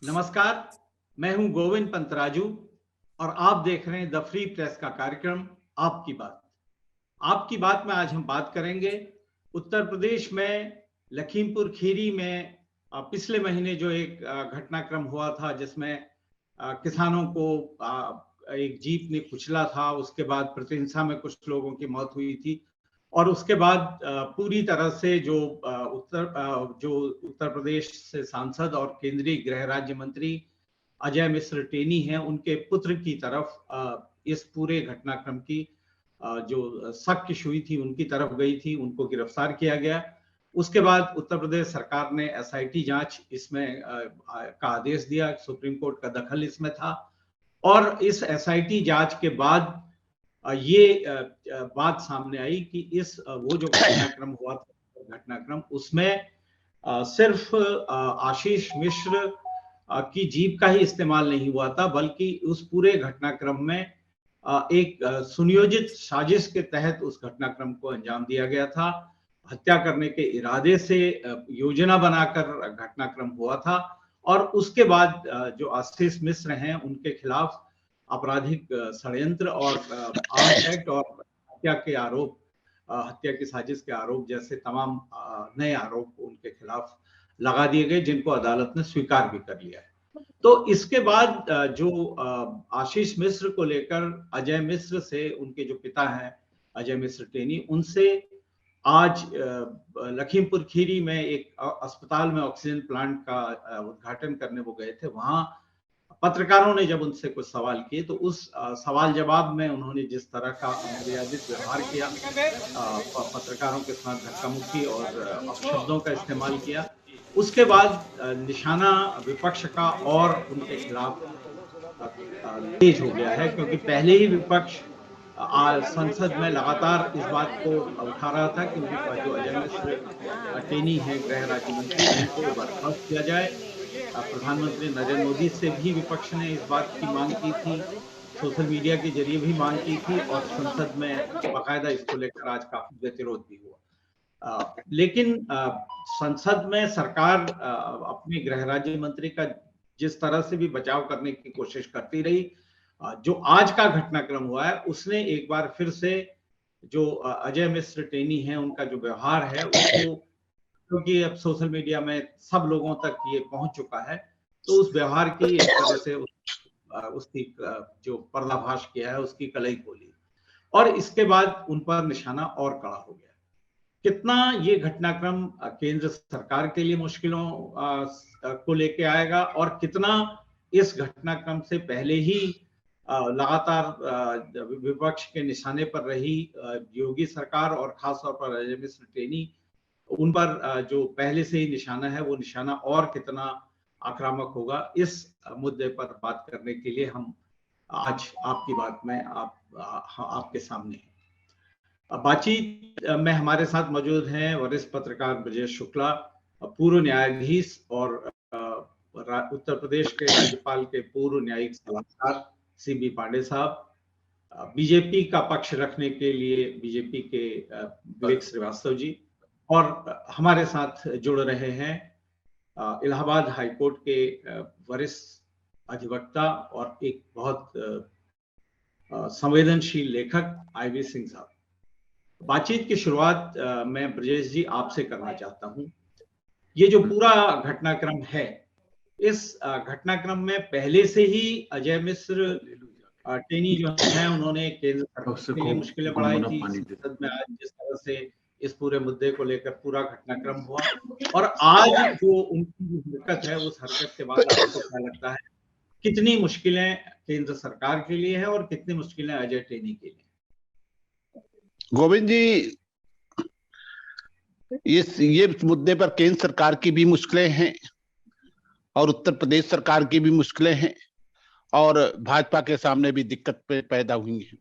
नमस्कार, मैं हूं गोविंद पंतराजू और आप देख रहे हैं द फ्री प्रेस का कार्यक्रम आपकी बात। आपकी बात में आज हम बात करेंगे उत्तर प्रदेश में लखीमपुर खीरी में पिछले महीने जो एक घटनाक्रम हुआ था जिसमें किसानों को एक जीप ने कुचला था, उसके बाद प्रतिहिंसा में कुछ लोगों की मौत हुई थी और उसके बाद पूरी तरह से जो उत्तर प्रदेश से सांसद और केंद्रीय गृह राज्य मंत्री अजय मिश्र टेनी हैं, उनके पुत्र की तरफ इस पूरे घटनाक्रम की जो शक हुई थी उनकी तरफ गई थी, उनको गिरफ्तार किया गया। उसके बाद उत्तर प्रदेश सरकार ने एसआईटी जांच इसमें का आदेश दिया, सुप्रीम कोर्ट का दखल इसमें था और इस एसआईटी जांच के बाद ये बात सामने आई कि वो जो घटनाक्रम हुआ था घटनाक्रम उसमें सिर्फ आशीष मिश्र की जीप का ही इस्तेमाल नहीं हुआ था, बल्कि उस पूरे घटनाक्रम में एक सुनियोजित साजिश के तहत उस घटनाक्रम को अंजाम दिया गया था। हत्या करने के इरादे से योजना बनाकर घटनाक्रम हुआ था और उसके बाद जो आशीष मिश्र हैं उनके खिलाफ आपराधिक षड्यंत्र और आर्म्स एक्ट और हत्या के आरोप, हत्या की साजिश के आरोप जैसे तमाम नए आरोप उनके खिलाफ लगा दिए गए, जिनको अदालत ने स्वीकार भी कर लिया है। तो इसके बाद जो आशीष मिश्र को लेकर अजय मिश्र से उनके जो पिता हैं अजय मिश्र टेनी, उनसे आज लखीमपुर खीरी में एक अस्पताल में ऑक्सीजन प्लांट का उद्घाटन करने वो गए थे। वहां पत्रकारों ने जब उनसे कुछ सवाल किए तो उस सवाल जवाब में उन्होंने जिस तरह का अमर्यादित व्यवहार किया, पत्रकारों के साथ धक्का मुक्की और अपशब्दों का इस्तेमाल किया, उसके बाद निशाना विपक्ष का और उनके खिलाफ तेज हो गया है, क्योंकि पहले ही विपक्ष संसद में लगातार इस बात को उठा रहा था कि जो अजय मिश्र टेनी है गृह राज्य मंत्री, उनको बर्खास्त किया जाए। प्रधानमंत्री नरेंद्र मोदी से भी विपक्ष ने इस बात की मांग की थी, सोशल मीडिया के जरिए भी मांग की थी और संसद में बाकायदा इसको लेकर आज काफी गतिरोध भी हुआ। लेकिन संसद में सरकार अपने गृह राज्य मंत्री का जिस तरह से भी बचाव करने की कोशिश करती रही, जो आज का घटनाक्रम हुआ है उसने एक बार फिर से जो अजय मिश्र टेनी है उनका जो व्यवहार है उसको, क्योंकि अब सोशल मीडिया में सब लोगों तक ये पहुंच चुका है, तो उस व्यवहार की एक तरह से उसकी जो पर्दाफाश किया है उसकी कलई खोली और इसके बाद उन पर निशाना और कड़ा हो गया। कितना ये घटनाक्रम केंद्र सरकार के लिए मुश्किलों को लेके आएगा और कितना इस घटनाक्रम से पहले ही लगातार विपक्ष के निशाने पर रही योगी सरकार और खासतौर पर अजय मिश्र टेनी, उन पर जो पहले से ही निशाना है वो निशाना और कितना आक्रामक होगा, इस मुद्दे पर बात करने के लिए हम आज आपकी बात में आपके सामने हैं। बातचीत में हमारे साथ मौजूद हैं वरिष्ठ पत्रकार ब्रजेश शुक्ला, पूर्व न्यायाधीश और उत्तर प्रदेश के राज्यपाल के पूर्व न्यायिक सलाहकार सीबी पांडे साहब, बीजेपी का पक्ष रखने के लिए बीजेपी के विवेक श्रीवास्तव जी, और हमारे साथ जुड़ रहे हैं इलाहाबाद हाईकोर्ट के वरिष्ठ अधिवक्ता और एक बहुत संवेदनशील लेखक आईवी सिंह साहब। बातचीत की शुरुआत मैं ब्रजेश जी आपसे करना चाहता हूं। ये जो पूरा घटनाक्रम है, इस घटनाक्रम में पहले से ही अजय मिश्र टेनी जो है उन्होंने केंद्र सरकार के लिए मुश्किलें बढ़ाई थी। संसद में आज जिस तरह से इस पूरे मुद्दे को लेकर पूरा घटनाक्रम हुआ और आज जो उनकी हरकत है उस हरकत के बाद आपको क्या लगता है कितनी मुश्किलें केंद्र सरकार के लिए है और कितनी मुश्किलें अजय टेनी के लिए? गोविंद जी, ये मुद्दे पर केंद्र सरकार की भी मुश्किलें हैं और उत्तर प्रदेश सरकार की भी मुश्किलें हैं और भाजपा के सामने भी दिक्कत पैदा हुई है।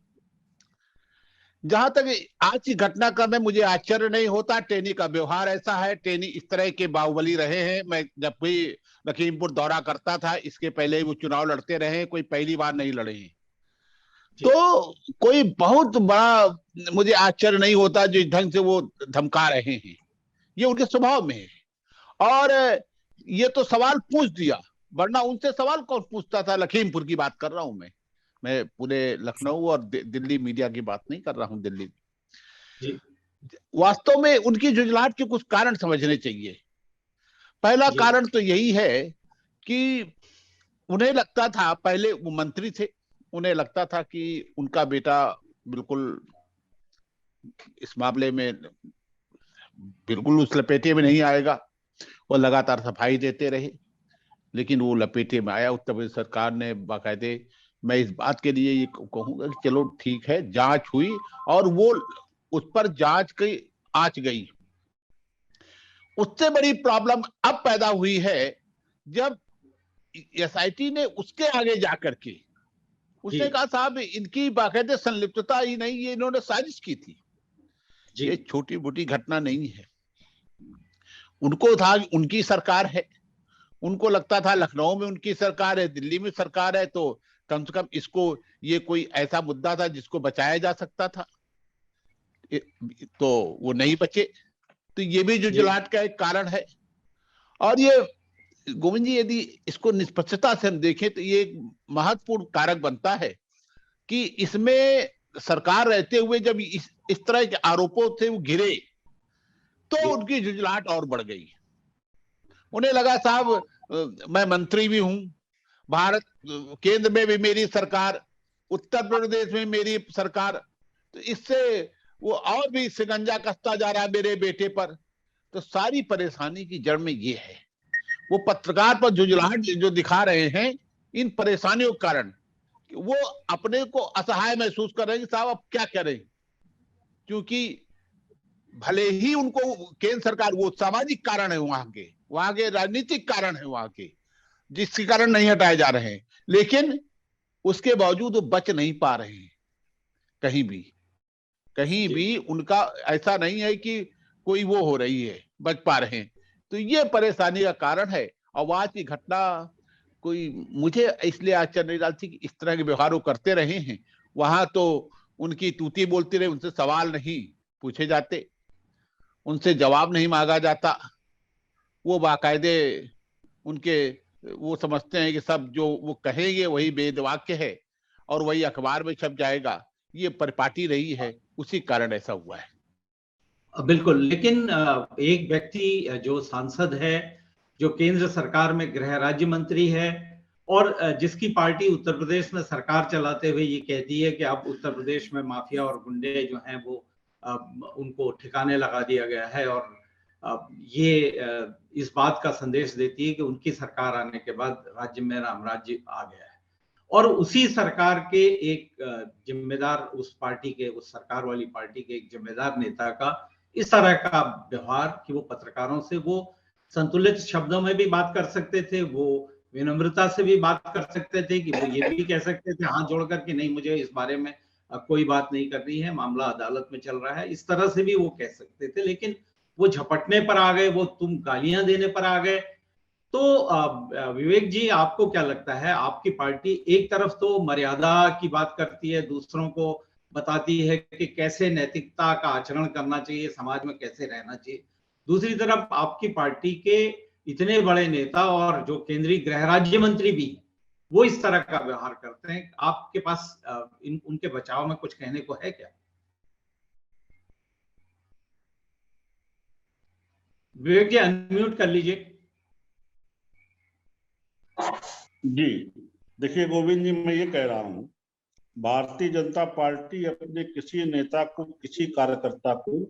जहां तक आज की घटनाक्रम में मुझे आश्चर्य नहीं होता, टेनी का व्यवहार ऐसा है, टेनी इस तरह के बाहुबली रहे हैं। मैं जब भी लखीमपुर दौरा करता था, इसके पहले वो चुनाव लड़ते रहे, कोई पहली बार नहीं लड़े हैं, तो कोई बहुत बड़ा मुझे आश्चर्य नहीं होता जिस ढंग से वो धमका रहे हैं, ये उनके स्वभाव में है। और ये तो सवाल पूछ दिया वरना उनसे सवाल कौन पूछता था। लखीमपुर की बात कर रहा हूं मैं पूरे लखनऊ और दिल्ली मीडिया की बात नहीं कर रहा हूं। दिल्ली जी वास्तव में उनकी जुझलाहट के कुछ कारण समझने चाहिए। पहला जी कारण तो यही है कि उन्हें लगता था, पहले वो मंत्री थे, उन्हें लगता था कि उनका बेटा बिल्कुल इस मामले में बिल्कुल उस लपेटे में नहीं आएगा। वो लगातार सफाई देते रहे, लेकिन वो लपेटे में आया। उत्तर प्रदेश सरकार ने बाकायदे, मैं इस बात के लिए ये कहूंगा कि चलो ठीक है, जांच हुई और वो उस पर जांच की आंच गई। उससे बड़ी प्रॉब्लम अब पैदा हुई है जब एसआईटी ने उसके आगे जाकर के उसने कहा साहब इनकी बाकायदे संलिप्तता ही नहीं, ये इन्होंने साजिश की थी। ये छोटी मोटी घटना नहीं है। उनको था उनकी सरकार है, उनको लगता था लखनऊ में उनकी सरकार है, दिल्ली में सरकार है, तो कम से कम इसको, ये कोई ऐसा मुद्दा था जिसको बचाया जा सकता था, तो वो नहीं बचे। तो ये भी जुझलाहट का एक कारण है। और ये गोविंद जी, यदि इसको निष्पक्षता से हम देखें तो ये एक महत्वपूर्ण कारक बनता है कि इसमें सरकार रहते हुए जब इस तरह के आरोपों से वो घिरे तो उनकी जुझलाहट और बढ़ गई। उन्हें लगा साहब मैं मंत्री भी हूं, भारत केंद्र में भी मेरी सरकार, उत्तर प्रदेश में मेरी सरकार, तो इससे वो और भी शिकंजा कसता जा रहा है मेरे बेटे पर। तो सारी परेशानी की जड़ में ये है। वो पत्रकार पर जुझलाहट जो दिखा रहे हैं इन परेशानियों के कारण, वो अपने को असहाय महसूस कर रहे हैं कि साहब अब क्या करें। क्योंकि भले ही उनको केंद्र सरकार, वो सामाजिक कारण है वहां के राजनीतिक कारण है वहां के, जिसके कारण नहीं हटाए जा रहे हैं, लेकिन उसके बावजूद वो बच नहीं पा रहे हैं। कहीं भी उनका ऐसा नहीं है कि कोई वो हो रही है, बच पा रहे हैं। तो ये परेशानी का कारण है। और आज की घटना कोई मुझे इसलिए आश्चर्य नहीं डालती कि इस तरह के व्यवहार वो करते रहे हैं। वहां तो उनकी तूती बोलती रहे, उनसे सवाल नहीं पूछे जाते, उनसे जवाब नहीं मांगा जाता। वो बाकायदे उनके, वो समझते हैं कि सब जो वो कहेंगे वही वेद वाक्य है और वही अखबार में छप जाएगा। ये परिपाटी रही है, उसी कारण ऐसा हुआ है। बिल्कुल, लेकिन एक व्यक्ति जो सांसद है, जो केंद्र सरकार में गृह राज्य मंत्री है और जिसकी पार्टी उत्तर प्रदेश में सरकार चलाते हुए ये कहती है कि अब उत्तर प्रदेश में माफिया और गुंडे जो हैं वो उनको ठिकाने लगा दिया गया है, और ये इस बात का संदेश देती है कि उनकी सरकार आने के बाद राज्य में राम राज्य आ गया है। और उसी सरकार के एक जिम्मेदार, उस पार्टी के, उस सरकार वाली पार्टी के एक जिम्मेदार नेता का इस तरह का व्यवहार कि वो पत्रकारों से वो संतुलित शब्दों में भी बात कर सकते थे, वो विनम्रता से भी बात कर सकते थे, कि वो ये भी कह सकते थे हाथ जोड़कर कि नहीं, मुझे इस बारे में कोई बात नहीं करनी है, मामला अदालत में चल रहा है, इस तरह से भी वो कह सकते थे। लेकिन वो झपटने पर आ गए, वो तुम गालियां देने पर आ गए। तो विवेक जी, आपको क्या लगता है, आपकी पार्टी एक तरफ तो मर्यादा की बात करती है, दूसरों को बताती है कि कैसे नैतिकता का आचरण करना चाहिए, समाज में कैसे रहना चाहिए, दूसरी तरफ आपकी पार्टी के इतने बड़े नेता और जो केंद्रीय गृह राज्य मंत्री भी वो इस तरह का व्यवहार करते हैं। आपके पास उनके बचाव में कुछ कहने को है क्या? विवेक जी, अनम्यूट कर लीजिए। जी देखिए गोविंद जी, मैं ये कह रहा हूं, भारतीय जनता पार्टी अपने किसी नेता को, किसी कार्यकर्ता को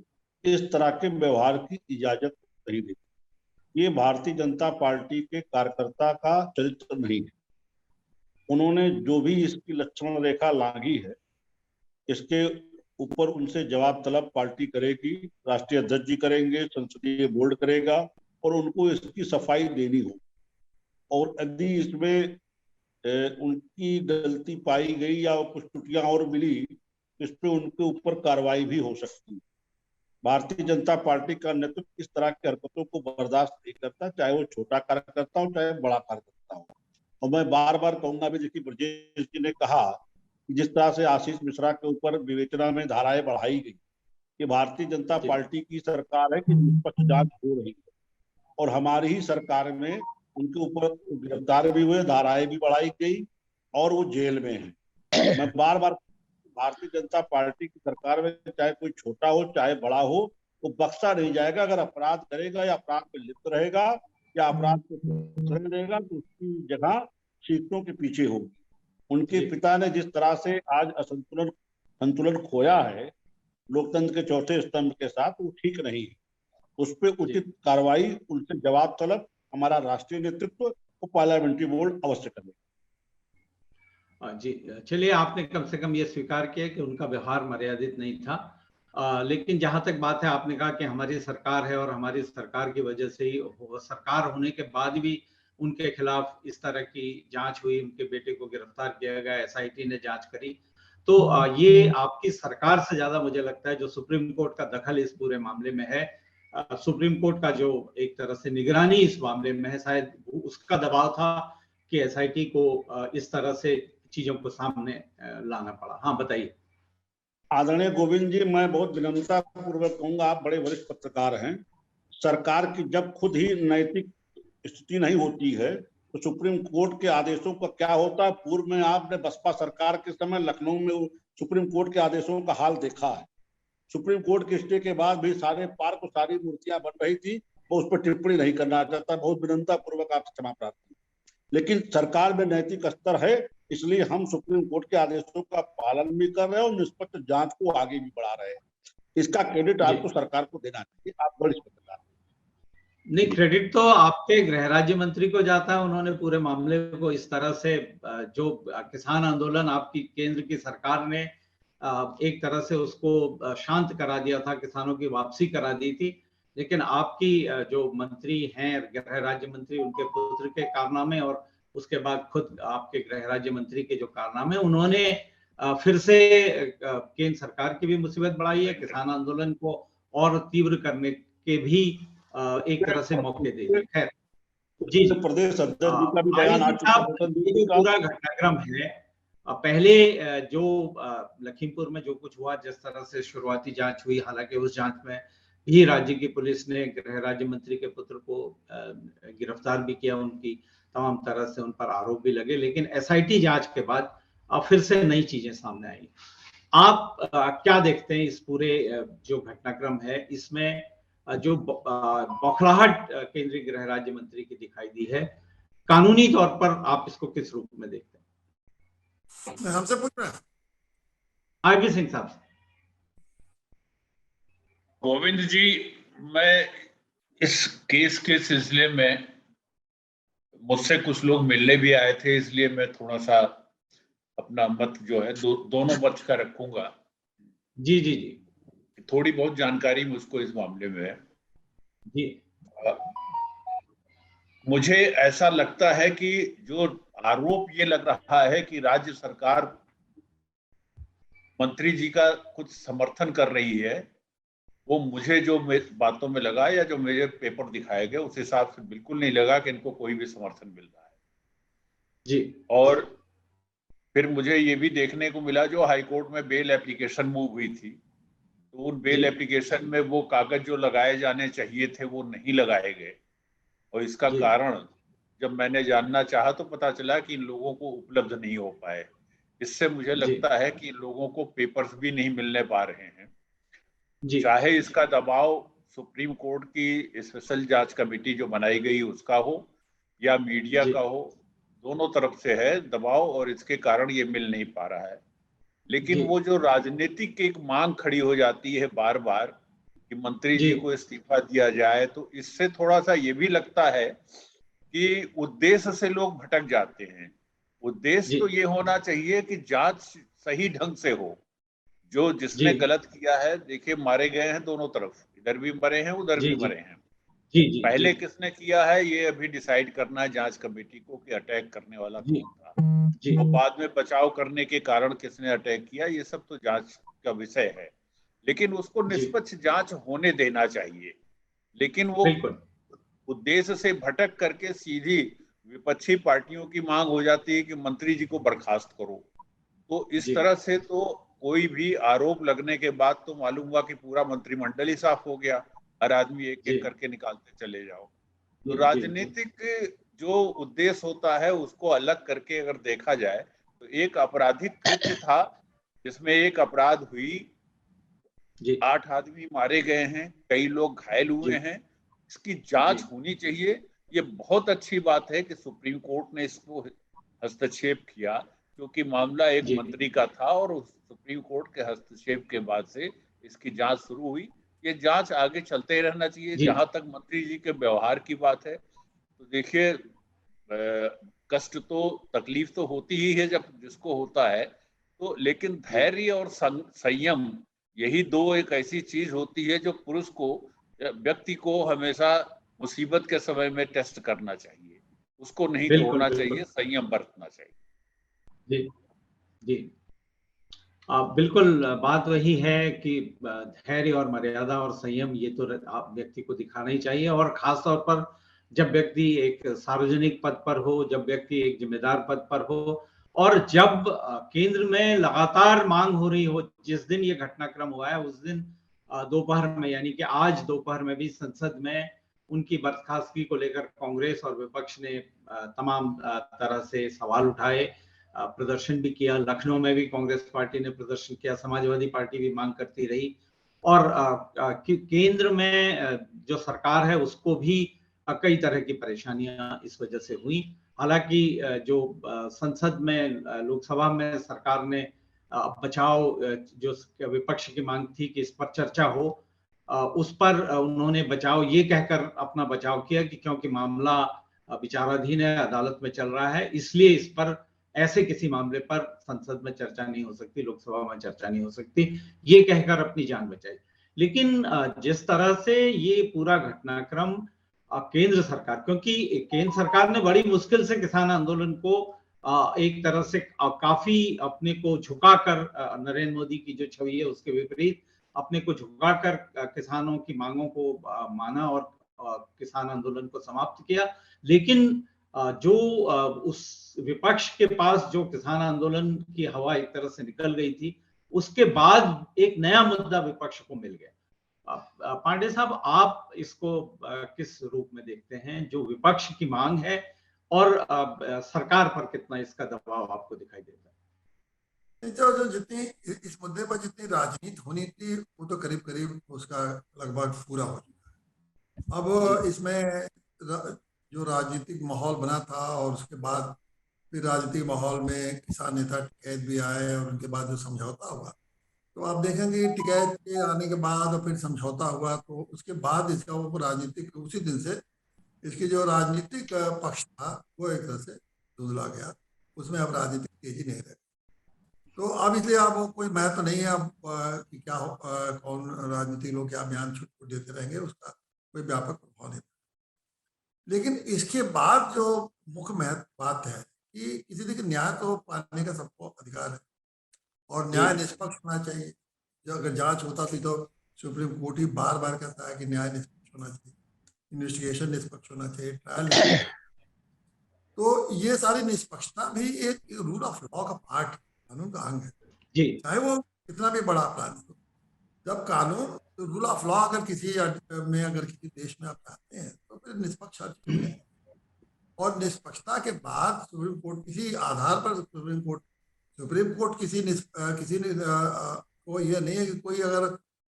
इस तरह के व्यवहार की इजाजत नहीं देती। ये भारतीय जनता पार्टी के कार्यकर्ता का चरित्र नहीं है। उन्होंने जो भी इसकी लक्ष्मण रेखा लांघी है, इसके ऊपर उनसे जवाब तलब पार्टी करेगी, राष्ट्रीय अध्यक्ष जी करेंगे, संसदीय बोर्ड करेगा, और उनको इसकी सफाई देनी होगी। और यदि इसमें उनकी गलती पाई गई या कुछ त्रुटियां और मिली, इस पे उनके ऊपर कार्रवाई भी हो सकती है। भारतीय जनता पार्टी का नेतृत्व इस तरह की हरकतों को बर्दाश्त नहीं करता, चाहे वो छोटा कार्यकर्ता हो, चाहे बड़ा कार्यकर्ता हो। और मैं बार बार कहूंगा भी, देखिए ब्रजेश जी ने कहा कि जिस तरह से आशीष मिश्रा के ऊपर विवेचना में धाराएं बढ़ाई गई, कि भारतीय जनता पार्टी की सरकार है कि निष्पक्ष जांच हो रही है, और हमारी ही सरकार में उनके ऊपर गिरफ्तार भी हुए, धाराएं भी बढ़ाई गई और वो जेल में है। मैं बार बार, भारतीय जनता पार्टी की सरकार में चाहे कोई छोटा हो चाहे बड़ा हो, वो बख्शा नहीं जाएगा। अगर अपराध करेगा या अपराध में लिप्त रहेगा या अपराध को देगा तो उसकी जगह सीटों के पीछे होगी। उनके पिता ने जिस तरह से आज संतुलन खोया है लोकतंत्र के चौथे स्तंभ के साथ, वो ठीक नहीं है। उस पर उचित कार्रवाई, उनसे जवाब तलब हमारा राष्ट्रीय नेतृत्व को पार्लियामेंट्री बोर्ड अवश्य करेगा। जी चलिए, आपने कम से कम ये स्वीकार किया कि उनका व्यवहार मर्यादित नहीं था। लेकिन जहां तक बात है, आपने कहा कि हमारी सरकार है और हमारी सरकार की वजह से ही, सरकार होने के बाद भी उनके खिलाफ इस तरह की जांच हुई, उनके बेटे को गिरफ्तार किया गया, एसआईटी ने जांच करी। तो ये आपकी सरकार से ज्यादा मुझे लगता है जो सुप्रीम कोर्ट का दखल इस पूरे मामले में है, सुप्रीम कोर्ट का जो एक तरह से निगरानी इस मामले में है, शायद उसका दबाव था कि एसआईटी को इस तरह से चीजों को सामने लाना पड़ा। हाँ बताइए। आदरणीय गोविंद जी, मैं बहुत विनम्रता पूर्वक कहूंगा, आप बड़े वरिष्ठ पत्रकार हैं। सरकार की जब खुद ही नैतिक स्थिति नहीं होती है तो सुप्रीम कोर्ट के आदेशों का क्या होता है? पूर्व में आपने बसपा सरकार के समय लखनऊ में सुप्रीम कोर्ट के आदेशों का हाल देखा है। सुप्रीम कोर्ट के स्टे के बाद भी सारे पार्क और सारी मूर्तियां बन रही थी। मैं उस पर टिप्पणी नहीं करना चाहता, बहुत विनम्रता पूर्वक आपसे क्षमा प्रार्थना। लेकिन सरकार में नैतिक स्तर है, इसलिए हम सुप्रीम कोर्ट के आदेशों का पालन भी कर रहे हैं और निष्पक्ष जांच को आगे भी बढ़ा रहे हैं। इसका क्रेडिट आपको सरकार को देना चाहिए, आप बड़ी पत्रकार। नहीं, क्रेडिट तो आपके गृह राज्य मंत्री को जाता है। उन्होंने पूरे मामले को इस तरह से, जो किसान आंदोलन आपकी केंद्र की सरकार ने एक तरह से उसको शांत करा दिया था, किसानों की वापसी करा दी थी, लेकिन आपकी जो मंत्री हैं, गृह राज्य मंत्री, उनके पुत्र के कारनामे और उसके बाद खुद आपके गृह राज्य मंत्री के जो कारनामे, उन्होंने फिर से केंद्र सरकार की भी मुसीबत बढ़ाई है, किसान आंदोलन को और तीव्र करने के भी एक तरह से मौके दे दिए। खैर, जी जी, प्रदेश अध्यक्ष जी का भी बयान आ चुका है। ये पूरा घटनाक्रम है, पहले जो लखीमपुर में जो कुछ हुआ, जिस तरह से शुरुआती जांच हुई, हालांकि उस जांच में भी राज्य की पुलिस ने गृह राज्य मंत्री के पुत्र को गिरफ्तार भी किया, उनकी तमाम तरह से उन पर आरोप भी लगे, लेकिन एसआईटी जांच के बाद फिर से नई चीजें सामने आई। आप क्या देखते हैं इस पूरे जो घटनाक्रम है, इसमें जो बौखलाहट केंद्रीय गृह राज्य मंत्री की दिखाई दी है, कानूनी तौर पर आप इसको किस रूप में देखते हैं? हमसे पूछ रहे हैं आरपी सिंह साहब से। गोविंद जी, मैं इस केस के सिलसिले में, मुझसे कुछ लोग मिलने भी आए थे, इसलिए मैं थोड़ा सा अपना मत जो है दोनों पक्ष का रखूंगा। जी जी जी, थोड़ी बहुत जानकारी मुझको इस मामले में है जी। मुझे ऐसा लगता है कि जो आरोप ये लग रहा है कि राज्य सरकार मंत्री जी का कुछ समर्थन कर रही है, वो मुझे जो बातों में लगा या जो मेरे पेपर दिखाए गए उस हिसाब से बिल्कुल नहीं लगा कि इनको कोई भी समर्थन मिल रहा है जी। और फिर मुझे ये भी देखने को मिला, जो हाईकोर्ट में बेल एप्लीकेशन मूव हुई थी, तो उन बेल एप्लीकेशन में वो कागज जो लगाए जाने चाहिए थे वो नहीं लगाए गए। और इसका कारण जब मैंने जानना चाहा तो पता चला कि इन लोगों को उपलब्ध नहीं हो पाए। इससे मुझे लगता है कि इन लोगों को पेपर्स भी नहीं मिलने पा रहे हैं। चाहे इसका दबाव सुप्रीम कोर्ट की स्पेशल जांच कमेटी जो बनाई गई उसका हो या मीडिया का हो, दोनों तरफ से है दबाव और इसके कारण ये मिल नहीं पा रहा है। लेकिन वो जो राजनीतिक एक मांग खड़ी हो जाती है बार बार कि मंत्री जी को इस्तीफा दिया जाए, तो इससे थोड़ा सा ये भी लगता है कि उद्देश्य से लोग भटक जाते हैं। उद्देश्य तो ये होना चाहिए कि जांच सही ढंग से हो। जो जिसने गलत किया है, देखिए मारे गए हैं दोनों तरफ, इधर भी मरे हैं उधर भी मरे हैं। पहले किसने किया है ये अभी डिसाइड करना है जांच कमेटी को कि अटैक करने वाला कौन था, और बाद में बचाव करने के कारण किसने अटैक किया, ये सब तो जांच का विषय है। लेकिन उसको निष्पक्ष जांच होने देना चाहिए। लेकिन वो उद्देश्य से भटक करके सीधी विपक्षी पार्टियों की मांग हो जाती है कि मंत्री जी को बर्खास्त करो। तो इस तरह से तो कोई भी आरोप लगने के बाद तो मालूम हुआ कि पूरा मंत्रिमंडल ही साफ हो गया, हर आदमी एक एक करके निकालते चले जाओ। तो राजनीतिक जो उद्देश्य होता है उसको अलग करके अगर देखा जाए तो एक आपराधिक कृत्य था जिसमें एक अपराध हुई, 8 आदमी मारे गए हैं, कई लोग घायल हुए हैं, इसकी जांच होनी चाहिए। ये बहुत अच्छी बात है कि सुप्रीम कोर्ट ने इसको हस्तक्षेप किया, क्योंकि मामला एक मंत्री का था और सुप्रीम कोर्ट के हस्तक्षेप के बाद से इसकी जांच शुरू हुई। ये जांच आगे चलते ही रहना चाहिए। जहां तक मंत्री जी के व्यवहार की बात है तो देखिए, कष्ट तो, तकलीफ तो होती ही है जब जिसको होता है, तो लेकिन धैर्य और संयम, यही दो एक ऐसी चीज होती है जो पुरुष को, व्यक्ति को हमेशा मुसीबत के समय में टेस्ट करना चाहिए, उसको नहीं तोड़ना चाहिए, संयम बरतना चाहिए। जी जी, बिल्कुल बात वही है कि धैर्य और मर्यादा और संयम ये तो आप व्यक्ति को दिखाना ही चाहिए, और खास तौर पर जब व्यक्ति एक सार्वजनिक पद पर हो, जब व्यक्ति एक जिम्मेदार पद पर हो, और जब केंद्र में लगातार मांग हो रही हो। जिस दिन ये घटनाक्रम हुआ है उस दिन दोपहर में, यानी कि आज दोपहर में भी संसद में उनकी बर्खास्तगी को लेकर कांग्रेस और विपक्ष ने तमाम तरह से सवाल उठाए, प्रदर्शन भी किया। लखनऊ में भी कांग्रेस पार्टी ने प्रदर्शन किया, समाजवादी पार्टी भी मांग करती रही, और केंद्र में जो सरकार है उसको भी कई तरह की परेशानियां इस वजह से हुई। हालांकि जो संसद में, लोकसभा में सरकार ने बचाव, जो विपक्ष की मांग थी कि इस पर चर्चा हो, उस पर उन्होंने बचाव ये कहकर अपना बचाव किया कि क्योंकि मामला विचाराधीन है, अदालत में चल रहा है, इसलिए इस पर, ऐसे किसी मामले पर संसद में चर्चा नहीं हो सकती, लोकसभा में चर्चा नहीं हो सकती, ये कहकर अपनी जान बचाई। लेकिन जिस तरह से ये पूरा घटनाक्रम केंद्र सरकार, क्योंकि केंद्र सरकार ने बड़ी मुश्किल से किसान आंदोलन को एक तरह से काफी अपने को झुकाकर, नरेंद्र मोदी की जो छवि है उसके विपरीत अपने को झुकाकर किसानों की मांगों को माना और किसान आंदोलन को समाप्त किया। लेकिन जो उस विपक्ष के पास जो किसान आंदोलन की हवा एक तरह से निकल गई थी, उसके बाद एक नया मुद्दा विपक्ष को मिल गया। पांडे साहब, आप इसको किस रूप में देखते हैं, जो विपक्ष की मांग है और सरकार पर कितना इसका दबाव आपको दिखाई देता है? जो जितनी इस मुद्दे पर जितनी राजनीति होनी थी वो तो करीब करीब उसका लगभग पूरा हो चुका है। अब इसमें जो राजनीतिक माहौल बना था और उसके बाद फिर राजनीतिक माहौल में किसान नेता टिकैत भी आए और उनके बाद जो समझौता हुआ, तो आप देखेंगे टिकैत के आने के बाद और फिर समझौता हुआ, तो उसके बाद इसका वो राजनीतिक, उसी दिन से इसकी जो राजनीतिक पक्ष था वो एक तरह से धुंधला गया, उसमें अब राजनीतिक तेजी नहीं रही। तो अब इसलिए अब कोई महत्व नहीं है अब कि क्या कौन राजनीतिक लोग क्या बयान छुट देते रहेंगे, उसका कोई व्यापक प्रभाव नहीं। लेकिन इसके बाद जो मुख्य महत्व बात है कि किसी तरह न्याय तो पाने का सबको अधिकार है और न्याय निष्पक्ष होना चाहिए। जो अगर जांच होता थी तो सुप्रीम कोर्ट ही बार बार कहता है कि न्याय निष्पक्ष होना चाहिए, इन्वेस्टिगेशन निष्पक्ष होना चाहिए, ट्रायल। तो ये सारी निष्पक्षता भी एक रूल ऑफ लॉ का पार्ट, कानून का अंग है, चाहे वो कितना भी बड़ा अपराध हो। जब कानून, रूल ऑफ लॉ अगर किसी में, अगर किसी देश में आप चाहते हैं तो फिर निष्पक्ष, और निष्पक्षता के बाद सुप्रीम कोर्ट किसी आधार पर, सुप्रीम कोर्ट किसी को ये नहीं है कि कोई अगर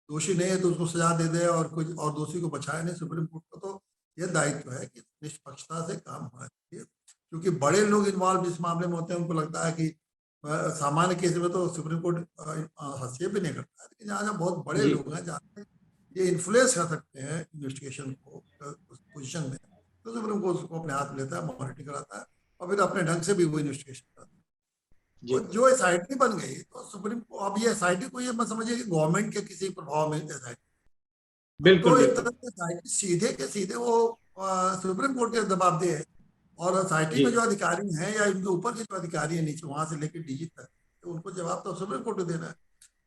दोषी नहीं है तो उसको सजा दे दे और कोई और दोषी को बचाए नहीं। सुप्रीम कोर्ट का तो ये दायित्व है कि निष्पक्षता से काम होना चाहिए, क्योंकि बड़े लोग इन्वॉल्व इस मामले में होते हैं। उनको लगता है कि सामान्य केस में तो सुप्रीम कोर्ट हस्तक्षेप भी नहीं करता है, लेकिन जहाँ बहुत बड़े लोग हैं, जहाँ ये इन्फ्लुएंस कर सकते हैं इन्वेस्टिगेशन को उस पोजिशन में, तो सुप्रीम कोर्ट उसको अपने हाथ में लेता है, मॉनिटरिंग कराता है और फिर अपने ढंग से भी वो इन्वेस्टिगेशन करता है। तो जो एसआईटी बन गई तो सुप्रीम, अब ये एसआईटी को ये मत समझिए कि गवर्नमेंट के किसी प्रभाव में एसआईटी, बिल्कुल, तो एक तरह से एसआईटी सीधे के सीधे वो सुप्रीम कोर्ट के दबाव दे है, और एसआईटी में जो अधिकारी हैं या इनके ऊपर के जो अधिकारी हैं नीचे, वहां से लेकर डीजी तक, तो उनको जवाब तो सुप्रीम कोर्ट को देना है।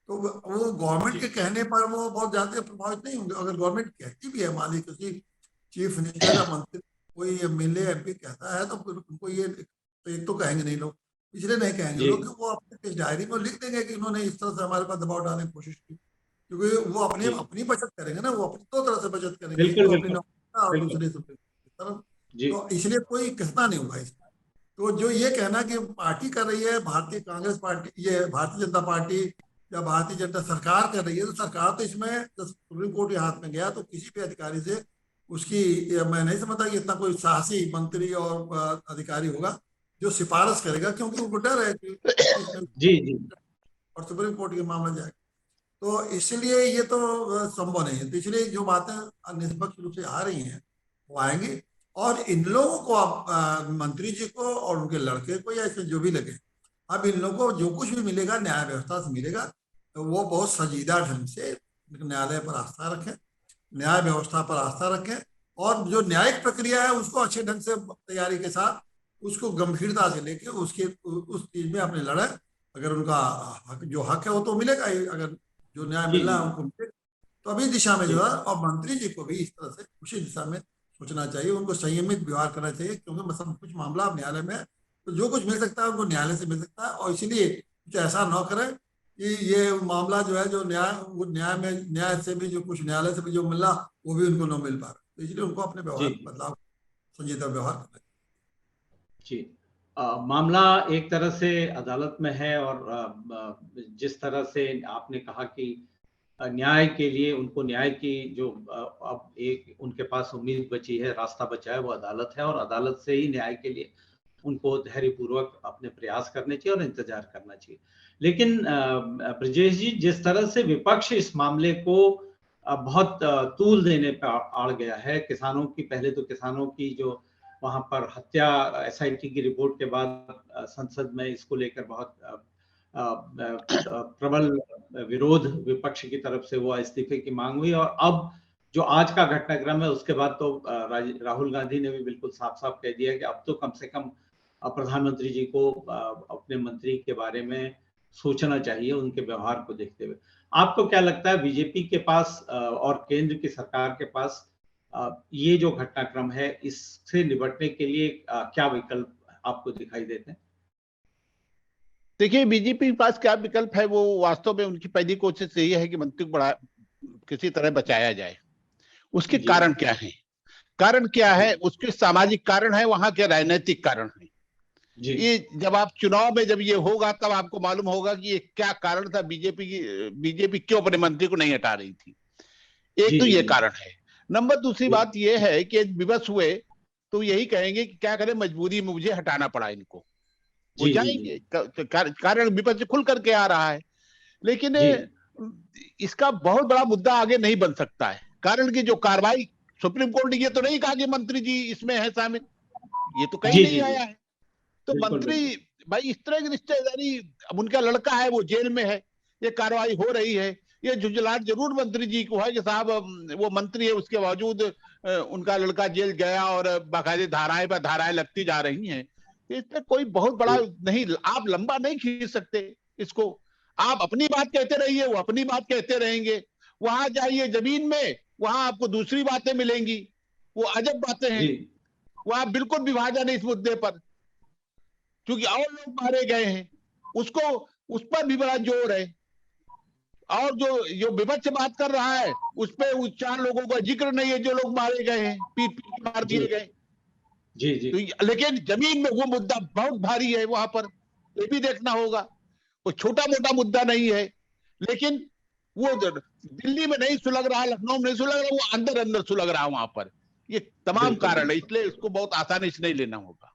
तो वो गवर्नमेंट के कहने पर वो बहुत ज्यादा प्रभावित नहीं होंगे। अगर गवर्नमेंट कहती भी है, मान लीजिए किसी चीफ मिनिस्टर या मंत्री, कोई एमएलए एमपी कहता है, तो फिर उनको ये तो एक तो कहेंगे नहीं लोग, इसलिए नहीं कहेंगे लोग कि वो अपने डायरी में लिख देंगे कि इन्होंने इस तरह से हमारे पास दबाव डालने की कोशिश की, क्योंकि वो अपनी बचत करेंगे ना, वो अपनी दो तरह से बचत करेंगे, अपनी और दूसरी तरफ तो इसलिए कोई कसना नहीं हुआ इसमें। तो जो ये कहना कि पार्टी कर रही है, भारतीय कांग्रेस पार्टी, ये भारतीय जनता पार्टी या भारतीय जनता सरकार कर रही है, तो सरकार तो इसमें जब सुप्रीम कोर्ट के हाथ में गया तो किसी भी अधिकारी से उसकी, मैं नहीं समझता कि इतना कोई साहसी मंत्री और अधिकारी होगा जो सिफारिश करेगा, क्योंकि उनको डर है कि इसमें जी जी और सुप्रीम कोर्ट के मामला जाएगा। तो इसलिए ये तो संभव नहीं है। तो इसलिए जो बातें निष्पक्ष रूप से आ रही हैं वो आएंगी, और इन लोगों को अब मंत्री जी को और उनके लड़के को या इसमें जो भी लगे, अब इन लोगों को जो कुछ भी मिलेगा न्याय व्यवस्था से मिलेगा, तो वो बहुत संजीदा ढंग से न्यायालय पर आस्था रखें, न्याय व्यवस्था पर आस्था रखें, और जो न्यायिक प्रक्रिया है उसको अच्छे ढंग से तैयारी के साथ उसको गंभीरता से लेके उसके उस चीज में अपने लड़े। अगर उनका हक, जो हक है वो तो मिलेगा ही, अगर जो न्याय मिलना है उनको मिलेगा। तो अभी दिशा में जो है, और मंत्री जी को भी इस तरह से उसी दिशा में सोचना चाहिए, उनको संयमित व्यवहार करना चाहिए, क्योंकि सब कुछ मामला अब न्यायालय में है, तो जो कुछ मिल सकता है उनको न्यायालय से मिल सकता है। और इसलिए कुछ ऐसा न करें कि ये मामला जो है, जो न्याय में न्याय से भी जो कुछ न्यायालय से भी जो मिला वो भी उनको न मिल पा रहा। तो इसलिए उनको अपने व्यवहार बदलाव, संजीदा व्यवहार करना चाहिए। जी। मामला एक तरह से अदालत में है, और जिस तरह से आपने कहा कि न्याय के लिए उनको न्याय की जो अब एक उनके पास उम्मीद बची है, रास्ता बचा है, वो अदालत है, और अदालत से ही न्याय के लिए उनको धैर्यपूर्वक अपने प्रयास करने चाहिए और इंतजार करना चाहिए। लेकिन ब्रजेश जी, जिस तरह से विपक्ष इस मामले को बहुत तूल देने पर अड़ गया है, किसानों की, पहले तो किसानों की जो वहां पर हत्या एसआईटी की रिपोर्ट के बाद संसद में इसको लेकर बहुत प्रबल विरोध विपक्ष की तरफ से हुआ, इस्तीफे की मांग हुई, और अब जो आज का घटनाक्रम है उसके बाद तो राहुल गांधी ने भी बिल्कुल साफ साफ कह दिया कि अब तो कम से कम प्रधानमंत्री जी को अपने मंत्री के बारे में सोचना चाहिए, उनके व्यवहार को देखते हुए। आपको क्या लगता है, बीजेपी के पास और केंद्र की सरकार के पास ये जो घटनाक्रम है इससे निपटने के लिए क्या विकल्प आपको दिखाई देते हैं? देखिए, बीजेपी के पास क्या विकल्प है, वो वास्तव में उनकी पहली कोशिश यही है कि मंत्री को किसी तरह बचाया जाए। उसके कारण क्या है? कारण क्या है? उसके सामाजिक कारण है, वहां के राजनीतिक कारण है। ये जब आप चुनाव में जब ये होगा तब आपको मालूम होगा कि ये क्या कारण था, बीजेपी क्यों अपने मंत्री को नहीं हटा रही थी। एक तो ये कारण है। नंबर दूसरी बात ये है कि विवश हुए तो यही कहेंगे कि क्या करें, मजबूरी में मुझे हटाना पड़ा इनको, वो जाएंगे। कारण विपक्ष खुल करके आ रहा है, लेकिन इसका बहुत बड़ा मुद्दा आगे नहीं बन सकता है। कारण की जो कार्रवाई सुप्रीम कोर्ट ने ये तो नहीं कहा कि मंत्री जी इसमें है शामिल, ये तो कहीं नहीं आया है। तो मंत्री भाई इस तरह की रिश्तेदारी, अब उनका लड़का है वो जेल में है, ये कार्रवाई हो रही है, ये झुंझलाहट जरूर मंत्री जी को है कि साहब वो मंत्री है, उसके बावजूद उनका लड़का जेल गया और बाकायदे धाराएं पर धाराएं लगती जा रही हैं। इसमें कोई बहुत बड़ा नहीं, आप लंबा नहीं खींच सकते इसको। आप अपनी बात कहते रहिए, वो अपनी बात कहते रहेंगे। वहां जाइए जमीन में, वहां आपको दूसरी बातें मिलेंगी, वो अजब बातें हैं। वहां बिल्कुल विभाजन है इस मुद्दे पर, क्योंकि और लोग मारे गए हैं, उसको उस पर भी बड़ा जोर है। और जो विपक्ष बात कर रहा है उस पे उस 4 लोगों का जिक्र नहीं है जो लोग मारे गए हैं, पीट पीट मार दिए गए। तो लेकिन जमीन में वो मुद्दा बहुत भारी है, वहां पर ये भी देखना होगा। वो छोटा मोटा मुद्दा नहीं है, लेकिन वो दिल्ली में नहीं सुलग रहा, लखनऊ में नहीं सुलग रहा, वो अंदर अंदर सुलग रहा वहां पर। ये तमाम कारण है, इसलिए इसको बहुत आसानी से नहीं लेना होगा।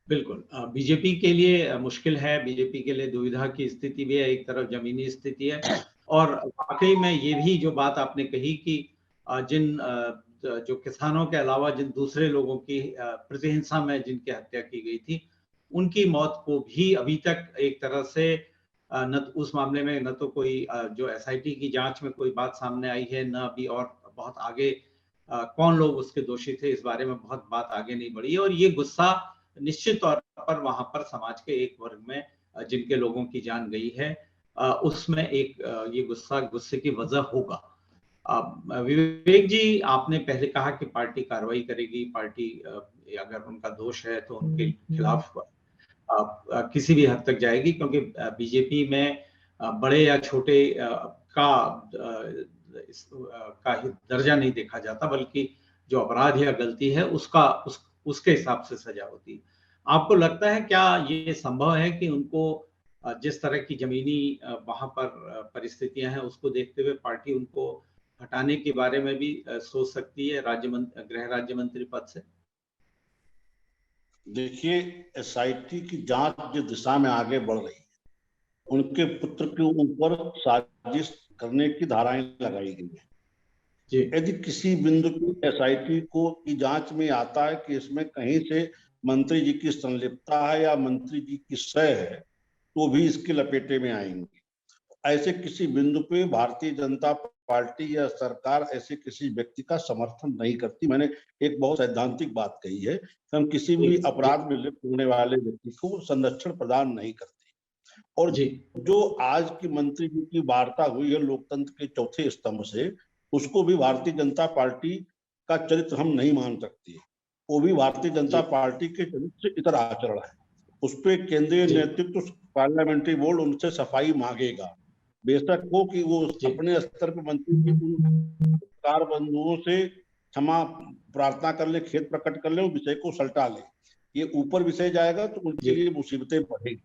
बिल्कुल, बीजेपी के लिए मुश्किल है, बीजेपी के लिए दुविधा की स्थिति भी है, एक तरफ जमीनी स्थिति है, और वाकई में ये भी जो बात आपने कही कि जिन जो किसानों के अलावा जिन दूसरे लोगों की प्रतिहिंसा में जिनकी हत्या की गई थी, उनकी मौत को भी अभी तक एक तरह से न उस मामले में न तो कोई जो एसआईटी की जांच में कोई बात सामने आई है, न अभी और बहुत आगे कौन लोग उसके दोषी थे इस बारे में बहुत बात आगे नहीं बढ़ी है। और ये गुस्सा निश्चित तौर पर वहां पर समाज के एक वर्ग में जिनके लोगों की जान गई है उसमें एक ये गुस्से की वजह होगा। विवेक जी, आपने पहले कहा कि पार्टी कार्रवाई करेगी, पार्टी अगर उनका दोष है तो उनके खिलाफ किसी भी हद तक जाएगी, क्योंकि बीजेपी में बड़े या छोटे का दर्जा नहीं देखा जाता, बल्कि जो अपराध या गलती है उसके हिसाब से सजा होती है। आपको लगता है क्या ये संभव है कि उनको जिस तरह की जमीनी वहां पर परिस्थितियां हैं उसको देखते हुए पार्टी उनको हटाने के बारे में भी सोच सकती है गृह राज्य मंत्री पद से? देखिए, एसआईटी की जांच जिस दिशा में आगे बढ़ रही है, उनके पुत्र के ऊपर साजिश करने की धाराएं लगाई गई है। यदि किसी बिंदु पर एसआईटी को की जांच में आता है कि इसमें कहीं से मंत्री जी की संलिप्तता है या मंत्री जी की सह है, तो भी इसके लपेटे में आएंगे। ऐसे किसी बिंदु पे भारतीय जनता पार्टी या सरकार ऐसे किसी व्यक्ति का समर्थन नहीं करती। मैंने एक बहुत सैद्धांतिक बात कही है कि हम किसी भी अपराध में लिप्त होने वाले व्यक्ति को संरक्षण प्रदान नहीं करते। और जो आज की मंत्री जी की वार्ता हुई है लोकतंत्र के चौथे स्तंभ से, उसको भी भारतीय जनता पार्टी का चरित्र हम नहीं मान सकते। वो भी भारतीय जनता पार्टी के चरित्र से इतर आचरण है। उस पर केंद्रीय नेतृत्व, पार्लियामेंट्री बोर्ड उनसे सफाई मांगेगा। बेशक हो कि वो अपने स्तर पर मंत्री जी कार बंधुओं से क्षमा प्रार्थना कर ले, खेद प्रकट कर ले, उस विषय को सल्टा ले। ये ऊपर विषय जाएगा तो उनके लिए मुसीबतें बढ़ेगी।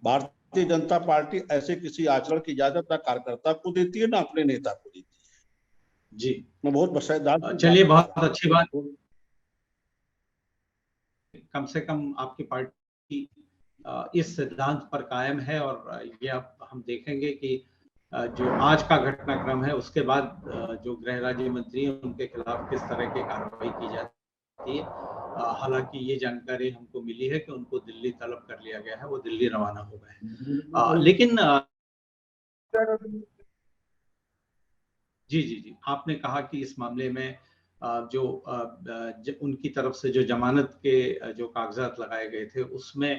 भारतीय जनता पार्टी ऐसे किसी आचरण की इजाजत ना कार्यकर्ता को देती है ना अपने नेता को देती है। जी, मैं बहुत बसायदार। चलिए, बहुत अच्छी बात। कम से कम आपकी पार्टी इस सिद्धांत पर कायम है और ये अब हम देखेंगे कि जो आज का घटनाक्रम है उसके बाद जो गृह राज्य मंत्री हैं उनके खिलाफ किस तरह की कार्रवाई की जाती है। हालांकि ये जानकारी हमको मिली है कि उनको दिल्ली तलब कर लिया गया है, वो दिल्ली रवाना हो गए हैं। लेकिन जी, आपने कहा कि इस मामले में जो उनकी तरफ से जो जमानत के जो कागजात लगाए गए थे उसमें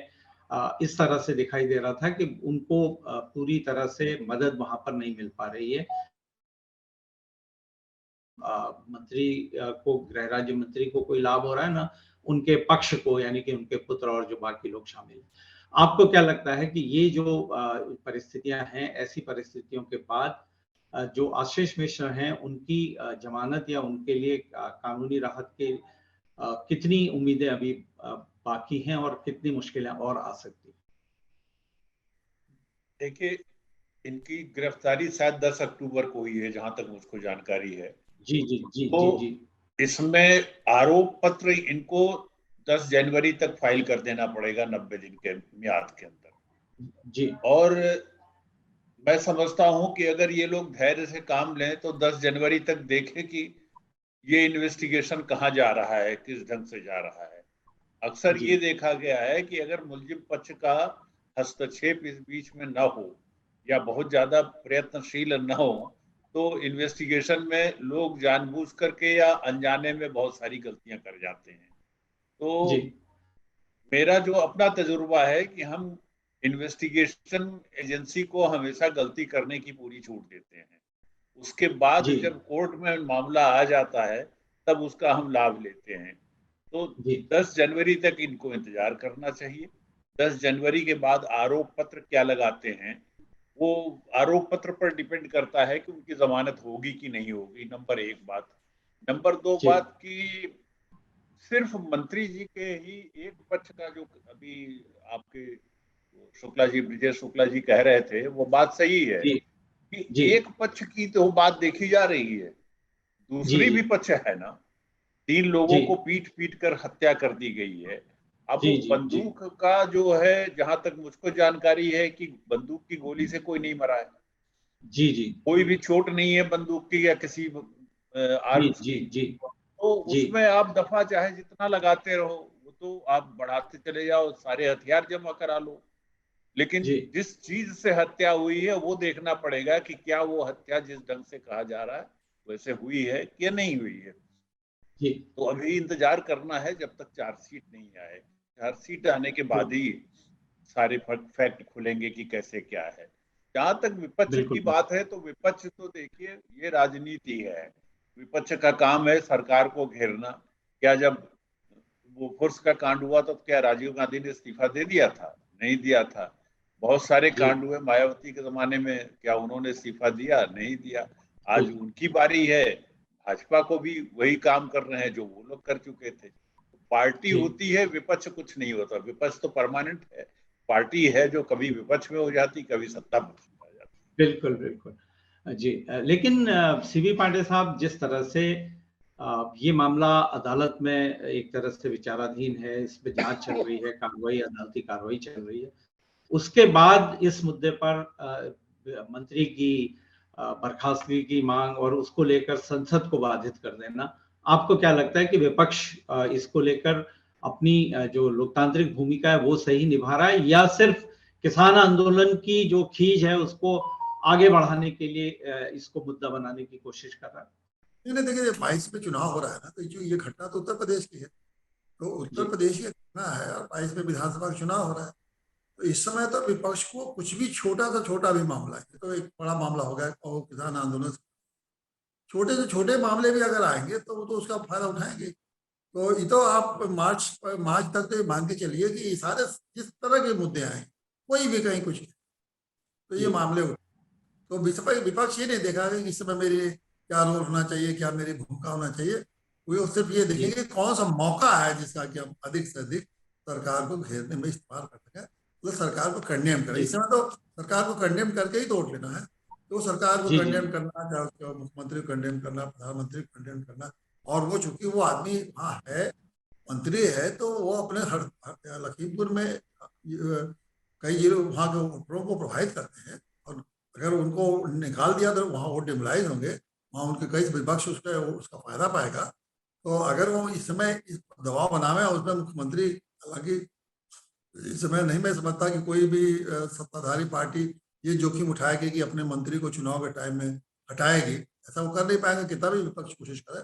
इस तरह से दिखाई दे रहा था कि उनको पूरी तरह से मदद वहां पर नहीं मिल पा रही है। मंत्री को, गृह राज्य मंत्री को कोई लाभ हो रहा है ना उनके पक्ष को, यानी कि उनके पुत्र और जो बाकी लोग शामिल हैं। आपको क्या लगता है कि ये जो परिस्थितियां हैं, ऐसी परिस्थितियों के बाद जो आशीष मिश्र हैं उनकी जमानत या उनके लिए कानूनी राहत के कितनी उम्मीदें अभी बाकी हैं और कितनी मुश्किलें और आ सकती हैं? देखिए, इनकी गिरफ्तारी शायद 10 अक्टूबर को हुई है, जहां तक मुझको जानकारी है। जी। इसमें आरोप पत्र इनको 10 जनवरी तक फाइल कर देना पड़ेगा, 90 दिन के मियाद के अंदर। जी। और मैं समझता हूं कि अगर ये लोग धैर्य से काम लें तो 10 जनवरी तक देखें कि ये इन्वेस्टिगेशन कहाँ जा रहा है, किस ढंग से जा रहा है। अक्सर ये देखा गया है कि अगर मुलजिम पक्ष का हस्तक्षेप इस बीच में न हो या बहुत ज्यादा प्रयत्नशील न हो तो इन्वेस्टिगेशन में लोग जानबूझ करके या अनजाने में बहुत सारी गलतियां कर जाते हैं। तो मेरा जो अपना तजुर्बा है कि हम इन्वेस्टिगेशन एजेंसी को हमेशा गलती करने की पूरी छूट देते हैं। उसके बाद जब कोर्ट में मामला आ जाता है तब उसका हम लाभ लेते हैं। तो 10 जनवरी तक इनको इंतजार करना चाहिए। 10 जनवरी के बाद आरोप पत्र क्या लगाते हैं, वो आरोप पत्र पर डिपेंड करता है कि उनकी जमानत होगी कि नहीं होगी, नंबर 1 बात। नंबर 2 बात कि सिर्फ मंत्री जी के ही एक पक्ष का, जो अभी आपके शुक्ला जी, ब्रिजेश शुक्ला जी कह रहे थे, वो बात सही है कि एक पक्ष की तो बात देखी जा रही है, दूसरी भी पक्ष है ना। 3 लोगों को पीट कर हत्या कर दी गई है। अब बंदूक का जो है, जहां तक मुझको जानकारी है कि बंदूक की गोली से कोई नहीं मरा है। कोई भी चोट नहीं है बंदूक की या किसी आर्म्स की। तो उसमें आप दफा चाहे जितना लगाते रहो, वो तो आप बढ़ाते चले जाओ, सारे हथियार जमा करा लो, लेकिन जिस चीज से हत्या हुई है वो देखना पड़ेगा कि क्या वो हत्या जिस ढंग से कहा जा रहा है वैसे हुई है कि नहीं हुई है। तो अभी इंतजार करना है जब तक चार्जशीट नहीं आए। चार्जशीट आने के बाद ही सारे फैक्ट खुलेंगे कि कैसे क्या है। जहां तक विपक्ष की बात है, तो विपक्ष तो देखिए ये राजनीति है। विपक्ष का काम है सरकार को घेरना। क्या जब वो फुर्स का कांड हुआ तो क्या राजीव गांधी ने इस्तीफा दे दिया था? नहीं दिया था। बहुत सारे कांड हुए मायावती के जमाने में, क्या उन्होंने इस्तीफा दिया? नहीं दिया। आज उनकी बारी है, भाजपा को भी वही काम कर रहे हैं जो वो लोग कर चुके थे। पार्टी होती है, विपक्ष कुछ नहीं होता। विपक्ष तो परमानेंट है, पार्टी है जो कभी विपक्ष में हो जाती, कभी सत्ता में हो जाती। बिल्कुल बिल्कुल जी। लेकिन सीबी पांडे साहब, जिस तरह से ये मामला अदालत में एक तरह से विचाराधीन है, इस पे जांच चल रही है, कार्रवाई, अदालती कार्रवाई चल रही है, उसके बाद इस मुद्दे पर मंत्री की बर्खास्तगी की मांग और उसको लेकर संसद को बाधित कर देना, आपको क्या लगता है कि विपक्ष इसको लेकर अपनी जो लोकतांत्रिक भूमिका है वो सही निभा रहा है, या सिर्फ किसान आंदोलन की जो खींच है उसको आगे बढ़ाने के लिए इसको मुद्दा बनाने की कोशिश कर रहा है? नहीं, देखिए 22 में चुनाव हो रहा है ना, तो जो ये घटना तो उत्तर प्रदेश की है, तो उत्तर प्रदेश की घटना है और 22 में विधानसभा का चुनाव हो रहा है। तो इस समय तो विपक्ष को कुछ भी छोटा से छोटा भी मामला है, तो एक बड़ा मामला हो गया और किसान आंदोलन, छोटे से छोटे मामले भी अगर आएंगे तो वो तो उसका फायदा उठाएंगे। तो ये तो आप मार्च तक तो मान के चलिए कि सारे जिस तरह के मुद्दे आए, कोई भी कहीं कुछ, तो ये मामले उठे, तो विपक्ष ये नहीं देखा कि इस समय मेरी क्या रोल होना चाहिए, क्या मेरी भूमिका होना चाहिए। वो सिर्फ ये देखेंगे कौन सा मौका है जिसका कि हम अधिक से अधिक सरकार को घेरने में इस्तेमाल कर सकें, मतलब सरकार को कंडेम करें। इस समय तो सरकार को कंडेम करके ही तो वोट लेना है, तो सरकार को कंडेम करना, चाहे उसका मुख्यमंत्री को कंडेम करना, प्रधानमंत्री को कंडेम करना। और वो चूंकि वो आदमी वहाँ है, मंत्री है, तो वो अपने लखीमपुर में कई जिलों वहाँ के वोटरों को प्रभावित करते हैं, और अगर उनको निकाल दिया तो वहाँ वोट डिमोलाइज होंगे, वहाँ उनके कई विपक्ष उसका फायदा पाएगा। तो अगर वो इस समय इस दबाव बनावे, उसमें मुख्यमंत्री, हालांकि इस समय नहीं मैं समझता कि कोई भी सत्ताधारी पार्टी ये जोखिम उठाएगी कि अपने मंत्री को चुनाव के टाइम में हटाएगी, ऐसा वो कर नहीं पाएंगे कितना भी विपक्ष कोशिश करे।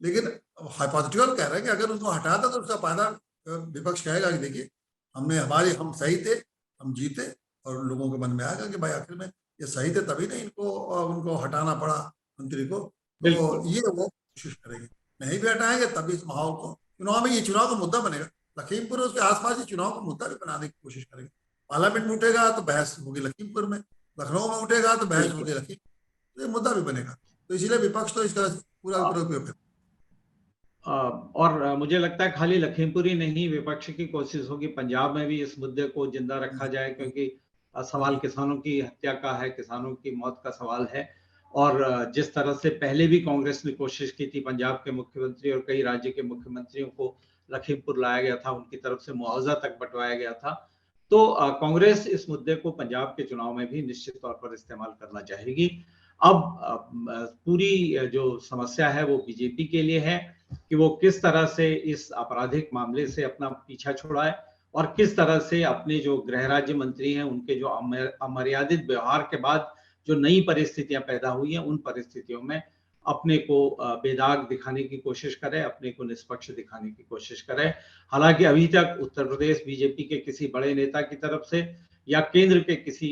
लेकिन हाइपोथेटिकल कह रहे हैं कि अगर उनको हटाता तो उसका फायदा विपक्ष कहेगा कि देखिए हम सही थे, हम जीते, और लोगों के मन में आएगा कि भाई आखिर में ये सही थे, तभी नहीं उनको हटाना पड़ा मंत्री को। तो ये वो कोशिश करेंगे, नहीं भी हटाएंगे तभी इस माहौल को चुनाव में, ये चुनाव का मुद्दा बनेगा। लखीमपुर उसके आसपास ये चुनाव का मुद्दा भी बनाने की कोशिश करेंगे। पार्लियामेंट में उठेगा तो बहस होगी लखीमपुर में, लखनऊ में उठेगा तो बहस होगी लखीमपुर, ये मुद्दा भी बनेगा। तो इसीलिए विपक्ष तो इसका पूरा उपयोग करेगा। और मुझे लगता है खाली लखीमपुर ही नहीं, विपक्ष की कोशिश होगी पंजाब में भी इस मुद्दे को जिंदा रखा जाए, क्योंकि सवाल किसानों की हत्या का है, किसानों की मौत का सवाल है। और जिस तरह से पहले भी कांग्रेस ने कोशिश की थी, पंजाब के मुख्यमंत्री और कई राज्य के मुख्यमंत्रियों को लखीमपुर लाया गया था, उनकी तरफ से मुआवजा तक बंटवाया गया था। तो कांग्रेस इस मुद्दे को पंजाब के चुनाव में भी निश्चित तौर पर इस्तेमाल करना चाहेगी। अब पूरी जो समस्या है वो बीजेपी के लिए है कि वो किस तरह से इस आपराधिक मामले से अपना पीछा छुड़ाए, और किस तरह से अपने जो गृह राज्य मंत्री हैं उनके जो अमर्यादित व्यवहार के बाद जो नई परिस्थितियां पैदा हुई हैं, उन परिस्थितियों में अपने को बेदाग दिखाने की कोशिश करे, अपने को निष्पक्ष दिखाने की कोशिश करे। हालांकि अभी तक उत्तर प्रदेश बीजेपी के किसी बड़े नेता की तरफ से या केंद्र के किसी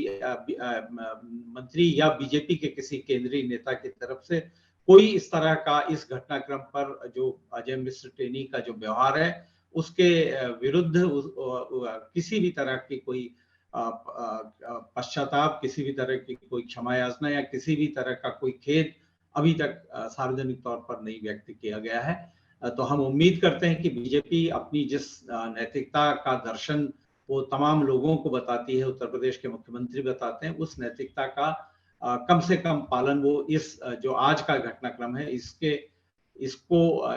मंत्री या बीजेपी के किसी केंद्रीय नेता की तरफ से कोई इस तरह का इस घटनाक्रम पर जो अजय मिश्र टेनी का जो व्यवहार है उसके विरुद्ध किसी भी तरह की कोई पश्चाताप, किसी भी तरह की कोई क्षमा याचना या किसी भी तरह का कोई खेद अभी तक सार्वजनिक तौर पर नहीं व्यक्त किया गया है। तो हम उम्मीद करते हैं कि बीजेपी अपनी जिस नैतिकता का दर्शन वो तमाम लोगों को बताती है, उत्तर प्रदेश के मुख्यमंत्री बताते हैं, उस नैतिकता का कम से कम पालन वो इस जो आज का घटनाक्रम है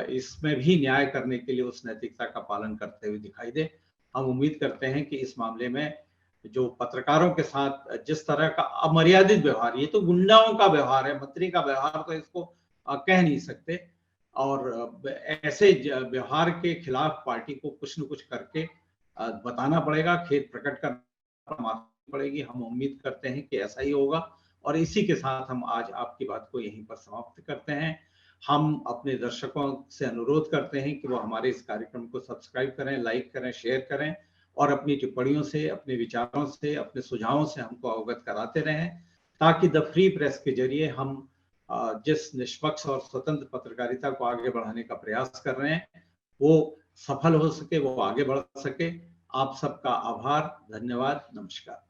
इसमें भी न्याय करने के लिए उस नैतिकता का पालन करते हुए दिखाई दे। हम उम्मीद करते हैं कि इस मामले में जो पत्रकारों के साथ जिस तरह का अमर्यादित व्यवहार, ये तो गुंडाओं का व्यवहार है, मंत्री का व्यवहार तो इसको कह नहीं सकते, और ऐसे व्यवहार के खिलाफ पार्टी को कुछ न कुछ करके बताना पड़ेगा, खेद प्रकट करना पड़ेगी। हम उम्मीद करते हैं कि ऐसा ही होगा, और इसी के साथ हम आज आपकी बात को यहीं पर समाप्त करते हैं। हम अपने दर्शकों से अनुरोध करते हैं कि वो हमारे इस कार्यक्रम को सब्सक्राइब करें, लाइक करें, शेयर करें, और अपनी टिप्पणियों से, अपने विचारों से, अपने सुझावों से हमको अवगत कराते रहें, ताकि द फ्री प्रेस के जरिए हम जिस निष्पक्ष और स्वतंत्र पत्रकारिता को आगे बढ़ाने का प्रयास कर रहे हैं वो सफल हो सके, वो आगे बढ़ सके। आप सबका आभार, धन्यवाद, नमस्कार।